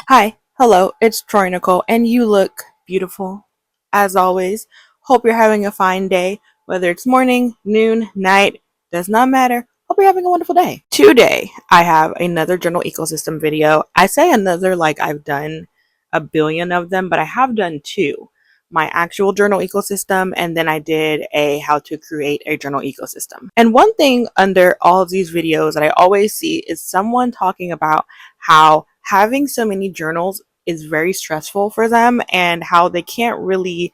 Hi, hello, it's troy-nicole, and you look beautiful as always. Hope you're having a fine day, whether it's morning, noon, night, does not matter. Hope you're having a wonderful day. Today, I have another journal ecosystem video. I say another like I've done a billion of them, but I have done two. My actual journal ecosystem, and then I did a how to create a journal ecosystem. And one thing under all of these videos that I always see is someone talking about how having so many journals is very stressful for them and how they can't really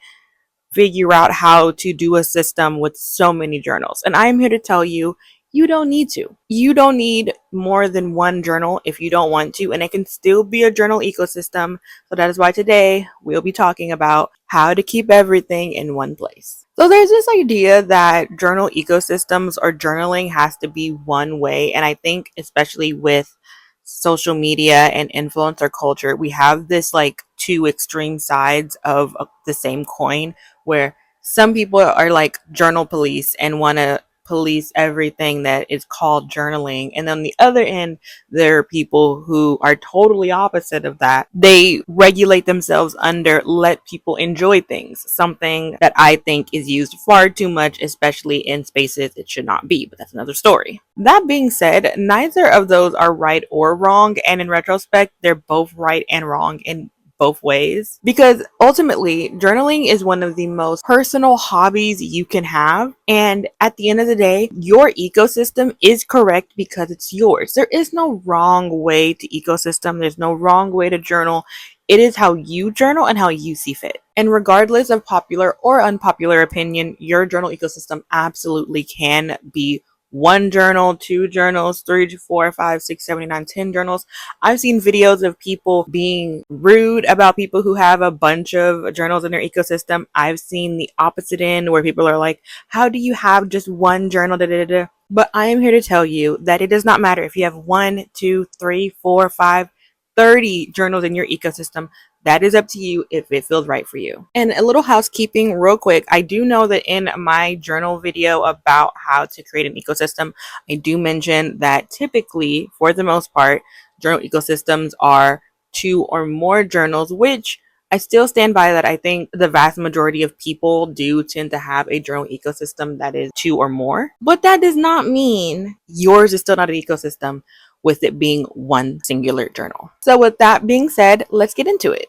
figure out how to do a system with so many journals. And I'm here to tell you, you don't need to. You don't need more than one journal if you don't want to, and it can still be a journal ecosystem. So that is why today we'll be talking about how to keep everything in one place. So there's this idea that journal ecosystems or journaling has to be one way, and I think especially with social media and influencer culture, we have this like two extreme sides of the same coin where some people are like journal police and want to police everything that is called journaling, and on the other end there are people who are totally opposite of that. They regulate themselves under let people enjoy things, something that I think is used far too much, especially in spaces it should not be, but that's another story. That being said, neither of those are right or wrong, and in retrospect they're both right and wrong in both ways, because ultimately journaling is one of the most personal hobbies you can have, and at the end of the day your ecosystem is correct because it's yours. There is no wrong way to ecosystem, there's no wrong way to journal. It is how you journal and how you see fit, and regardless of popular or unpopular opinion, your journal ecosystem absolutely can be one journal, two journals, 3 to 4, 5, 6, 7, 8, 9, 10 journals. I've seen videos of people being rude about people who have a bunch of journals in their ecosystem. I've seen the opposite end where people are like, how do you have just one journal? Da, da, da, da. But I am here to tell you that it does not matter if you have 1, 2, 3, 4, 5, 30 journals in your ecosystem. That is up to you if it feels right for you. And a little housekeeping real quick. I do know that in my journal video about how to create an ecosystem, I do mention that typically, for the most part, journal ecosystems are 2 or more journals, which I still stand by that. I think the vast majority of people do tend to have a journal ecosystem that is 2 or more. But that does not mean yours is still not an ecosystem with it being one singular journal. So with that being said, let's get into it.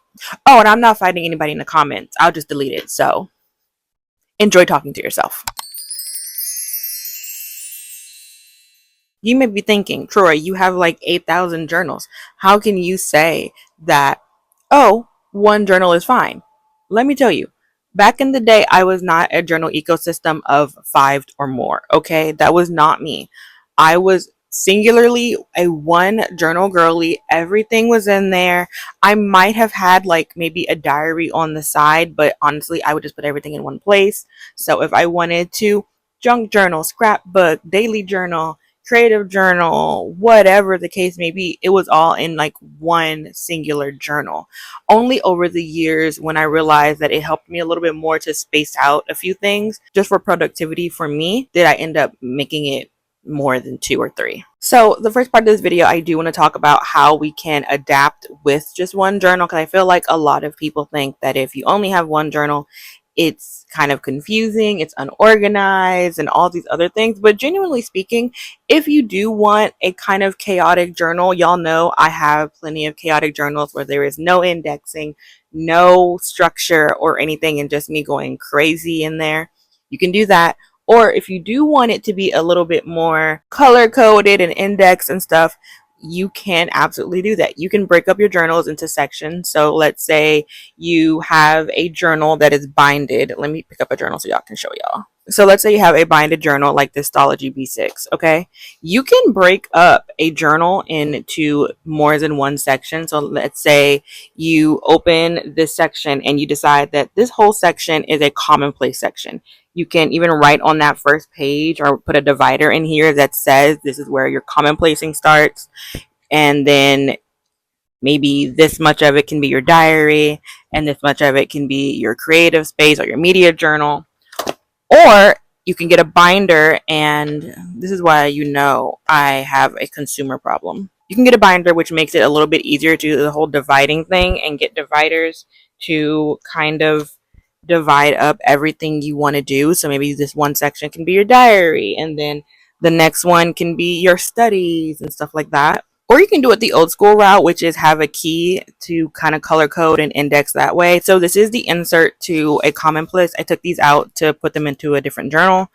Oh, and I'm not fighting anybody in the comments. I'll just delete it. So enjoy talking to yourself. You may be thinking, Troy, you have like 8,000 journals. How can you say that, oh, one journal is fine? Let me tell you, back in the day, I was not a journal ecosystem of 5 or more. Okay, that was not me. I was singularly a one journal girly. Everything was in there. I might have had like maybe a diary on the side, but honestly, I would just put everything in one place. So if I wanted to, junk journal, scrapbook, daily journal, creative journal, whatever the case may be, it was all in like one singular journal. Only over the years, when I realized that it helped me a little bit more to space out a few things just for productivity for me, did I end up making it more than 2 or 3. So the first part of this video, I do want to talk about how we can adapt with just one journal, because I feel like a lot of people think that if you only have one journal, it's kind of confusing, it's unorganized, and all these other things. But genuinely speaking, if you do want a kind of chaotic journal, y'all know I have plenty of chaotic journals where there is no indexing, no structure or anything, and just me going crazy in there. You can do that. Or if you do want it to be a little bit more color coded and indexed and stuff, you can absolutely do that. You can break up your journals into sections. So let's say you have a journal that is binded. Let me pick up a journal so y'all can show y'all. So let's say you have a binded journal like this 𝚗𝚘𝚎 B6, okay? You can break up a journal into more than one section. So let's say you open this section and you decide that this whole section is a commonplace section. You can even write on that first page or put a divider in here that says this is where your commonplacing starts. And then maybe this much of it can be your diary and this much of it can be your creative space or your media journal. Or you can get a binder, and this is why you know I have a consumer problem. You can get a binder, which makes it a little bit easier to do the whole dividing thing and get dividers to kind of divide up everything you want to do. So maybe this one section can be your diary, and then the next one can be your studies and stuff like that. Or you can do it the old school route, which is have a key to kind of color code and index that way. So this is the insert to a 𝚗𝚌𝚘𝚎. I took these out to put them into a different journal,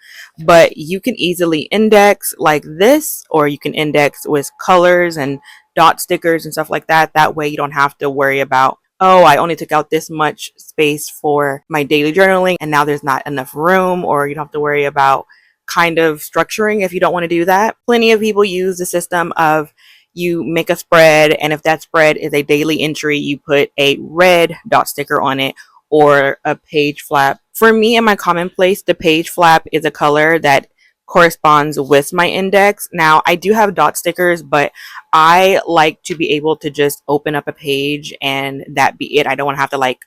but you can easily index like this, or you can index with colors and dot stickers and stuff like that. That way you don't have to worry about, oh, I only took out this much space for my daily journaling and now there's not enough room, or you don't have to worry about kind of structuring if you don't want to do that. Plenty of people use the system of you make a spread, and if that spread is a daily entry, you put a red dot sticker on it or a page flap. For me in my commonplace, the page flap is a color that corresponds with my index. Now, I do have dot stickers, but I like to be able to just open up a page and that be it. I don't want to have to like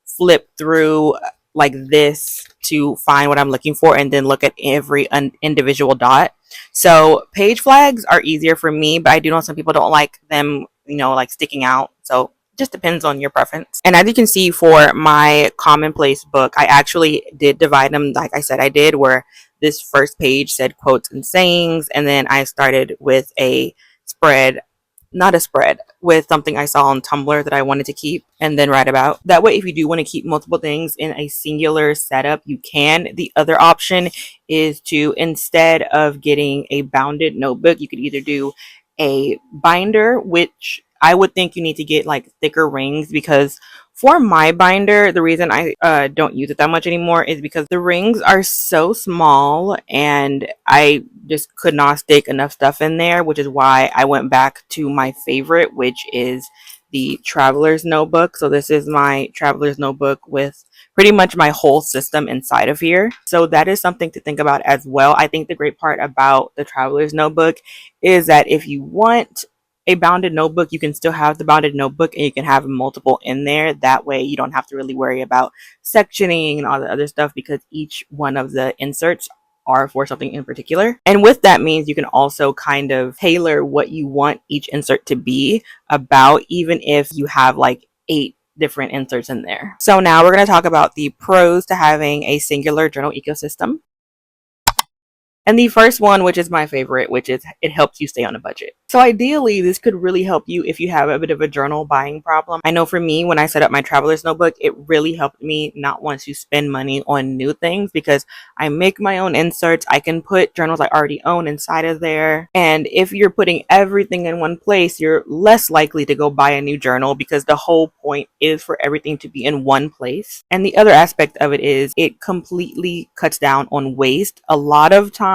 flip through like this to find what I'm looking for and then look at every individual dot. So page flags are easier for me, but I do know some people don't like them, like sticking out. So it just depends on your preference. And as you can see for my commonplace book, I actually did divide them like I said I did, where this first page said quotes and sayings, and then I started with a spread, not a spread, with something I saw on Tumblr that I wanted to keep and then write about. That way, if you do want to keep multiple things in a singular setup, you can. The other option is to, instead of getting a bounded notebook, you could either do a binder, which I would think you need to get like thicker rings, because for my binder, the reason I don't use it that much anymore is because the rings are so small and I just could not stick enough stuff in there, which is why I went back to my favorite, which is the Traveler's Notebook. So this is my Traveler's Notebook with pretty much my whole system inside of here. So that is something to think about as well. I think the great part about the Traveler's Notebook is that if you want a bounded notebook, you can still have the bounded notebook and you can have multiple in there. That way you don't have to really worry about sectioning and all the other stuff, because each one of the inserts are for something in particular. And with that means you can also kind of tailor what you want each insert to be about, even if you have like 8 different inserts in there. So now we're going to talk about the pros to having a singular journal ecosystem. And the first one, which is my favorite, which is it helps you stay on a budget. So ideally, this could really help you if you have a bit of a journal buying problem. I know for me, when I set up my Traveler's Notebook, it really helped me not want to spend money on new things, because I make my own inserts. I can put journals I already own inside of there. And if you're putting everything in one place, you're less likely to go buy a new journal, because the whole point is for everything to be in one place. And the other aspect of it is it completely cuts down on waste. A lot of times,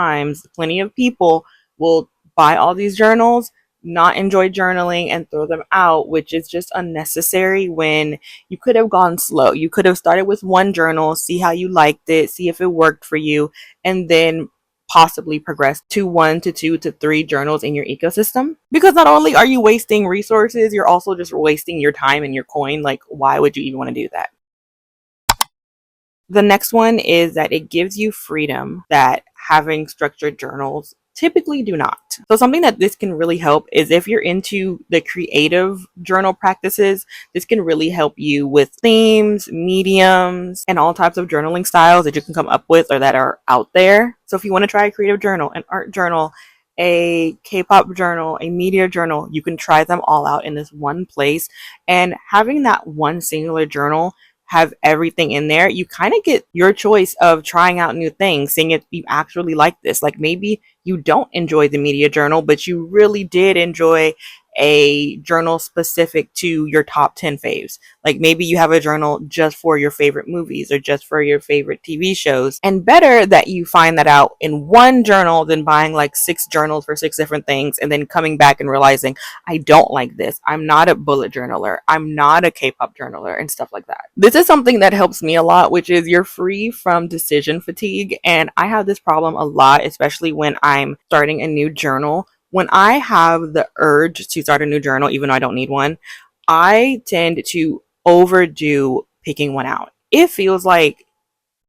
plenty of people will buy all these journals, not enjoy journaling, and throw them out, which is just unnecessary when you could have gone slow. You could have started with one journal, see how you liked it, see if it worked for you, and then possibly progress to 1 to 2 to 3 journals in your ecosystem. Because not only are you wasting resources, you're also just wasting your time and your coin. Like, why would you even want to do that? The next one is that it gives you freedom that having structured journals typically do not. So something that this can really help is if you're into the creative journal practices, this can really help you with themes, mediums, and all types of journaling styles that you can come up with or that are out there. So if you want to try a creative journal, an art journal, a K-pop journal, a media journal, you can try them all out in this one place. And having that one singular journal have everything in there, you kind of get your choice of trying out new things, seeing if you actually like this. Like, maybe you don't enjoy the media journal, but you really did enjoy a journal specific to your top 10 faves. Like, maybe you have a journal just for your favorite movies or just for your favorite TV shows. And better that you find that out in one journal than buying like 6 journals for 6 different things and then coming back and realizing, I don't like this. I'm not a bullet journaler. I'm not a K-pop journaler, and stuff like that. This is something that helps me a lot, which is you're free from decision fatigue. And I have this problem a lot, especially when I'm starting a new journal. When I have the urge to start a new journal, even though I don't need one, I tend to overdo picking one out. It feels like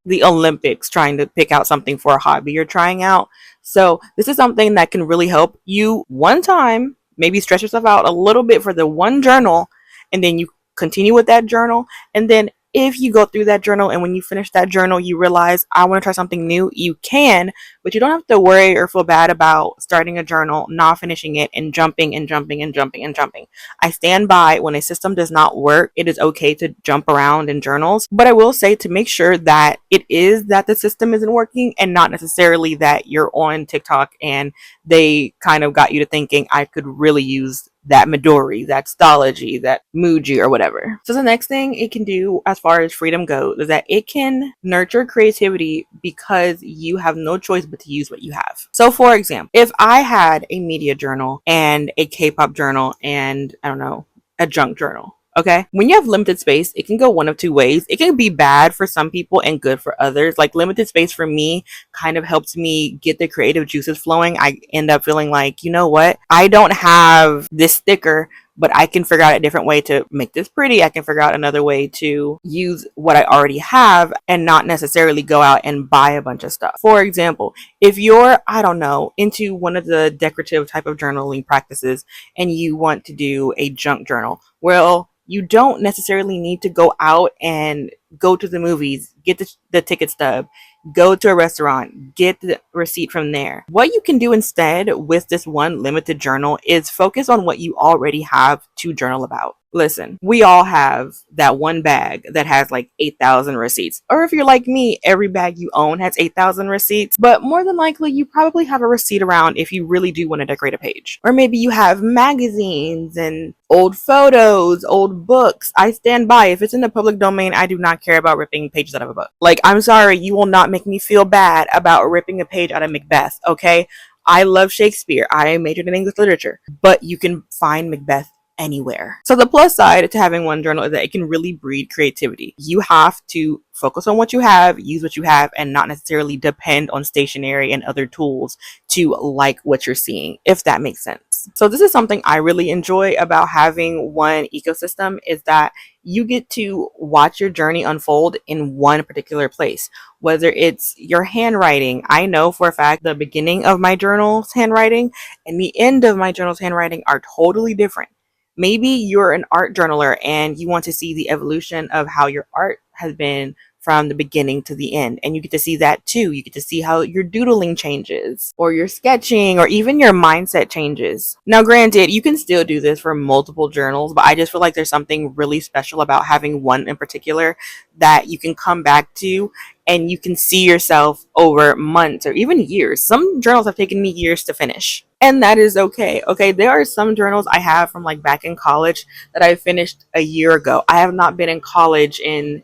the Olympics trying to pick out something for a hobby you're trying out. So this is something that can really help you one time, maybe stress yourself out a little bit for the one journal, and then you continue with that journal. And then if you go through that journal and when you finish that journal you realize I want to try something new, you can, but you don't have to worry or feel bad about starting a journal, not finishing it, and jumping and jumping and jumping and jumping. I stand by, when a system does not work, it is okay to jump around in journals, but I will say to make sure that it is that the system isn't working and not necessarily that you're on TikTok and they kind of got you to thinking I could really use that Midori, that 𝚗𝚘𝚎, that Muji, or whatever. So the next thing it can do as far as freedom goes is that it can nurture creativity because you have no choice but to use what you have. So for example, if I had a media journal and a K-pop journal and I don't know, a junk journal, okay? When you have limited space, it can go one of two ways. It can be bad for some people and good for others. Like limited space for me kind of helps me get the creative juices flowing. I end up feeling like, you know what? I don't have this sticker, but I can figure out a different way to make this pretty. I can figure out another way to use what I already have and not necessarily go out and buy a bunch of stuff. For example, if you're, I don't know, into one of the decorative type of journaling practices and you want to do a junk journal, well, you don't necessarily need to go out and go to the movies, get the ticket stub, go to a restaurant, get the receipt from there. What you can do instead with this one limited journal is focus on what you already have to journal about. Listen, we all have that one bag that has like 8,000 receipts. Or if you're like me, every bag you own has 8,000 receipts. But more than likely, you probably have a receipt around if you really do want to decorate a page. Or maybe you have magazines and old photos, old books. I stand by. If it's in the public domain, I do not care about ripping pages out of a book. Like, I'm sorry, you will not make me feel bad about ripping a page out of Macbeth, okay? I love Shakespeare. I majored in English literature. But you can find Macbeth anywhere. So the plus side to having one journal is that it can really breed creativity. You have to focus on what you have, use what you have, and not necessarily depend on stationery and other tools to like what you're seeing, if that makes sense. So this is something I really enjoy about having one ecosystem, is that you get to watch your journey unfold in one particular place. Whether it's your handwriting, I know for a fact the beginning of my journal's handwriting and the end of my journal's handwriting are totally different. Maybe you're an art journaler and you want to see the evolution of how your art has been from the beginning to the end, and you get to see that too. You get to see how your doodling changes, or your sketching, or even your mindset changes. Now granted, you can still do this for multiple journals, but I just feel like there's something really special about having one in particular that you can come back to and you can see yourself over months or even years. Some journals have taken me years to finish, and that is okay. Okay, there are some journals I have from like back in college that I finished a year ago. I have not been in college in,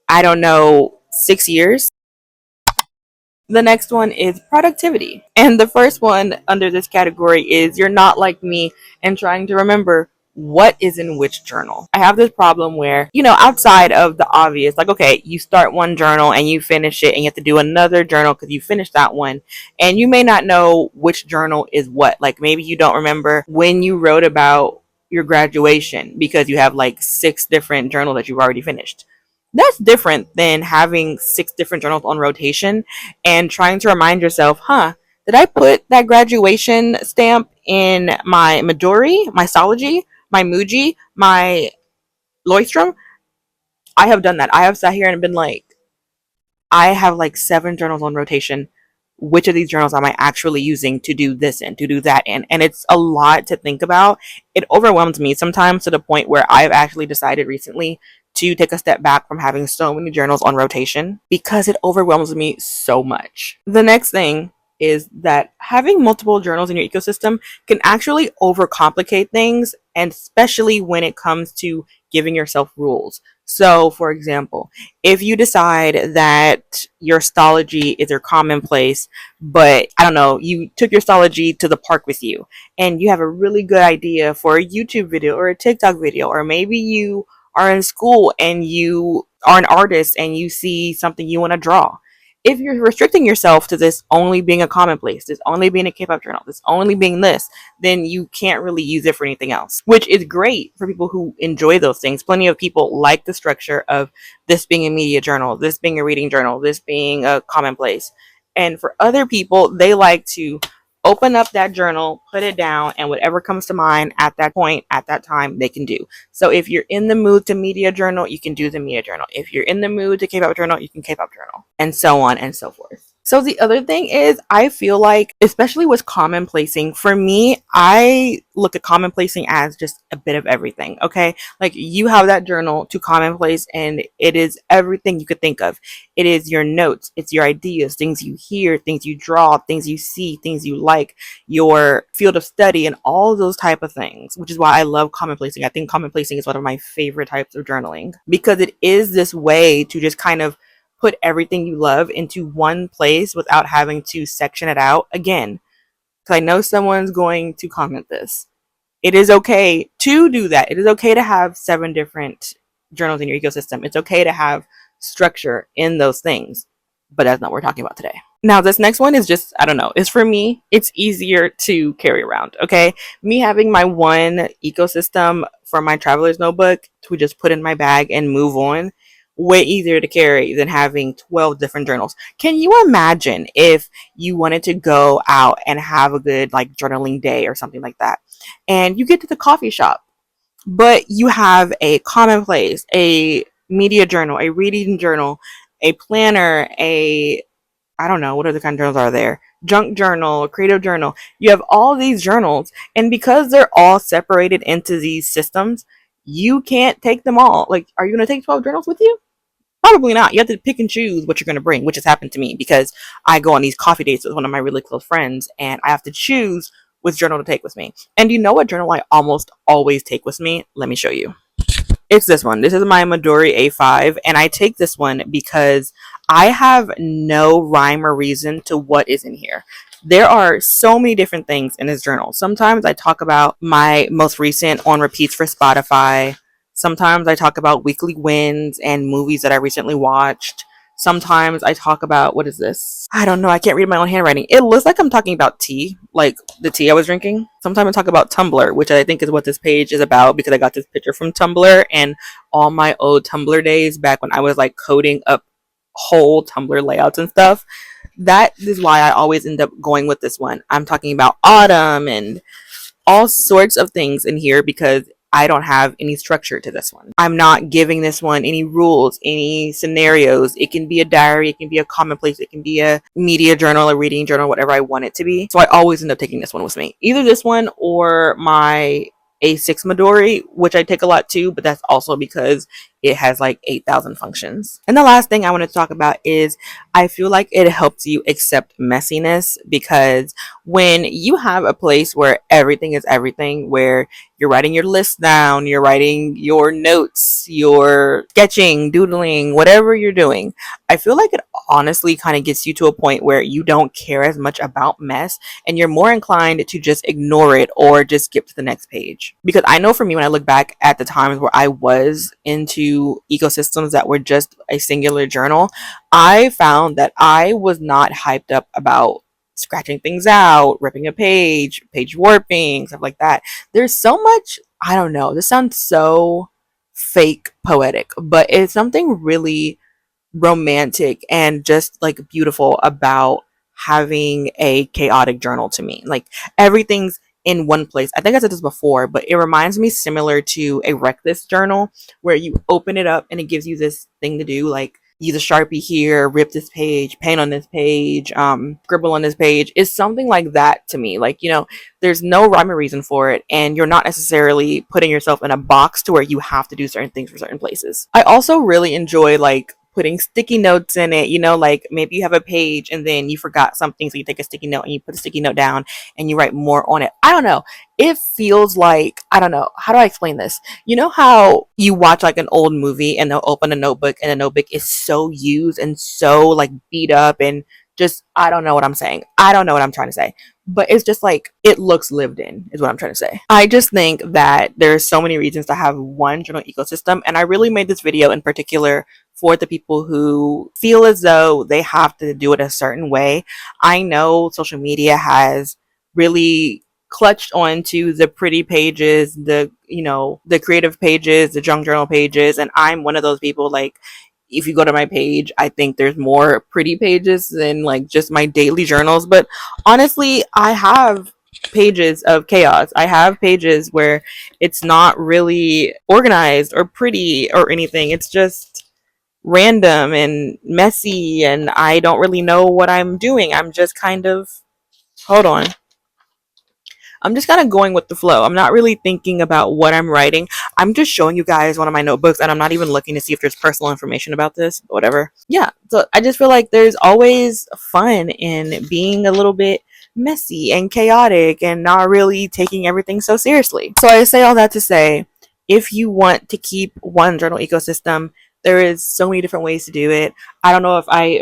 I don't know, 6 years. The next one is productivity. And the first one under this category is you're not like me and trying to remember what is in which journal. I have this problem where, outside of the obvious, like, okay, you start one journal and you finish it and you have to do another journal because you finished that one. And you may not know which journal is what. Like maybe you don't remember when you wrote about your graduation because you have like 6 different journals that you've already finished. That's different than having 6 different journals on rotation and trying to remind yourself, did I put that graduation stamp in my Midori, my 𝚗𝚎𝚎, my Muji, my 𝚗𝚕𝚎𝚎? I have done that. I have sat here and been like, I have like 7 journals on rotation. Which of these journals am I actually using to do this in, to do that in? And it's a lot to think about. It overwhelms me sometimes to the point where I've actually decided recently to take a step back from having so many journals on rotation because it overwhelms me so much. The next thing is that having multiple journals in your ecosystem can actually overcomplicate things, and especially when it comes to giving yourself rules. So, for example, if you decide that your 𝚗𝚬𝚎 is your commonplace, but I don't know, you took your 𝚗𝚬𝚎 to the park with you and you have a really good idea for a YouTube video or a TikTok video, or maybe you are in school and you are an artist and you see something you want to draw. If you're restricting yourself to this only being a commonplace, this only being a K-pop journal, this only being this, then you can't really use it for anything else, which is great for people who enjoy those things. Plenty of people like the structure of this being a media journal, this being a reading journal, this being a commonplace. And for other people, they like to open up that journal, put it down, and whatever comes to mind at that point, at that time, they can do. So if you're in the mood to media journal, you can do the media journal. If you're in the mood to K-pop journal, you can K-pop journal, and so on and so forth. So the other thing is, I feel like, especially with commonplacing, for me, I look at commonplacing as just a bit of everything, okay? Like, you have that journal to commonplace, and it is everything you could think of. It is your notes, it's your ideas, things you hear, things you draw, things you see, things you like, your field of study, and all those type of things, which is why I love commonplacing. I think commonplacing is one of my favorite types of journaling, because it is this way to just kind of put everything you love into one place without having to section it out again. Because I know someone's going to comment this. It is okay to do that. It is okay to have 7 different journals in your ecosystem. It's okay to have structure in those things. But that's not what we're talking about today. Now, this next one is just, I don't know, it's for me, it's easier to carry around, okay? Me having my one ecosystem for my traveler's notebook to just put in my bag and move on, way easier to carry than having 12 different journals. Can you imagine if you wanted to go out and have a good like journaling day or something like that, and you get to the coffee shop, but you have a commonplace, a media journal, a reading journal, a planner, a, I don't know, what other kind of journals are there? Junk journal, creative journal. You have all these journals, and because they're all separated into these systems, you can't take them all. Like, are you going to take 12 journals with you? Probably not. You have to pick and choose what you're going to bring, which has happened to me because I go on these coffee dates with one of my really close friends, and I have to choose which journal to take with me. And you know what journal I almost always take with me? Let me show you. It's this one. This is my Midori A5, and I take this one because I have no rhyme or reason to what is in here. There are so many different things in this journal. Sometimes I talk about my most recent on repeats for Spotify. Sometimes I talk about weekly wins and movies that I recently watched. Sometimes I talk about, what is this? I don't know. I can't read my own handwriting. It looks like I'm talking about tea, like the tea I was drinking. Sometimes I talk about Tumblr, which I think is what this page is about because I got this picture from Tumblr and all my old Tumblr days back when I was like coding up whole Tumblr layouts and stuff. That is why I always end up going with this one. I'm talking about autumn and all sorts of things in here because I don't have any structure to this one. I'm not giving this one any rules, any scenarios. It can be a diary, it can be a commonplace, it can be a media journal, a reading journal, whatever I want it to be. So I always end up taking this one with me. Either this one or my A6 Midori, which I take a lot too, but that's also because it has like 8,000 functions. And the last thing I want to talk about is I feel like it helps you accept messiness, because when you have a place where everything is everything, where you're writing your list down, you're writing your notes, you're sketching, doodling, whatever you're doing, I feel like it honestly kind of gets you to a point where you don't care as much about mess and you're more inclined to just ignore it or just skip to the next page. Because I know for me, when I look back at the times where I was into ecosystems that were just a singular journal, I found that I was not hyped up about scratching things out, ripping a page, page warping, stuff like that. There's so much, I don't know, this sounds so fake poetic, but it's something really romantic and just like beautiful about having a chaotic journal to me. Like, everything's in one place. I think I said this before, but it reminds me similar to a reckless journal where you open it up and it gives you this thing to do, like use a Sharpie here, rip this page, paint on this page, scribble on this page. It's something like that to me. Like, there's no rhyme or reason for it, and you're not necessarily putting yourself in a box to where you have to do certain things for certain places. I also really enjoy like putting sticky notes in it, like maybe you have a page and then you forgot something, so you take a sticky note and you put a sticky note down and you write more on it. I don't know. It feels like, I don't know, how do I explain this? You know how you watch like an old movie and they'll open a notebook and the notebook is so used and so like beat up and just, I don't know what I'm saying. I don't know what I'm trying to say. But it's just like, it looks lived in, is what I'm trying to say. I just think that there's so many reasons to have one journal ecosystem. And I really made this video in particular for the people who feel as though they have to do it a certain way. I know social media has really clutched onto the pretty pages, the creative pages, the junk journal pages. And I'm one of those people. Like, if you go to my page, I think there's more pretty pages than like just my daily journals. But honestly, I have pages of chaos. I have pages where it's not really organized or pretty or anything. It's just random and messy, and I don't really know what I'm doing. I'm just kind of, hold on. I'm just kind of going with the flow. I'm not really thinking about what I'm writing. I'm just showing you guys one of my notebooks, and I'm not even looking to see if there's personal information about this, but whatever. Yeah, so I just feel like there's always fun in being a little bit messy and chaotic and not really taking everything so seriously. So I say all that to say, if you want to keep one journal ecosystem, there is so many different ways to do it. I don't know if I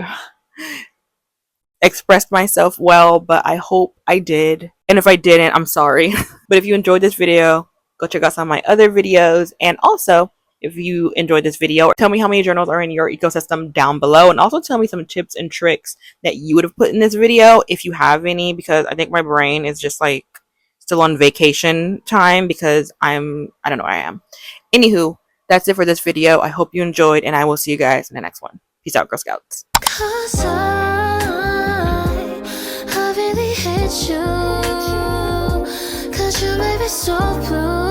expressed myself well, but I hope I did. And if I didn't, I'm sorry. But if you enjoyed this video, go check out some of my other videos. And also, if you enjoyed this video, tell me how many journals are in your ecosystem down below. And also tell me some tips and tricks that you would have put in this video if you have any, because I think my brain is just like still on vacation time because I don't know where I am. Anywho, that's it for this video. I hope you enjoyed, and I will see you guys in the next one. Peace out, Girl Scouts. I really hate you, 'cause you made me so blue.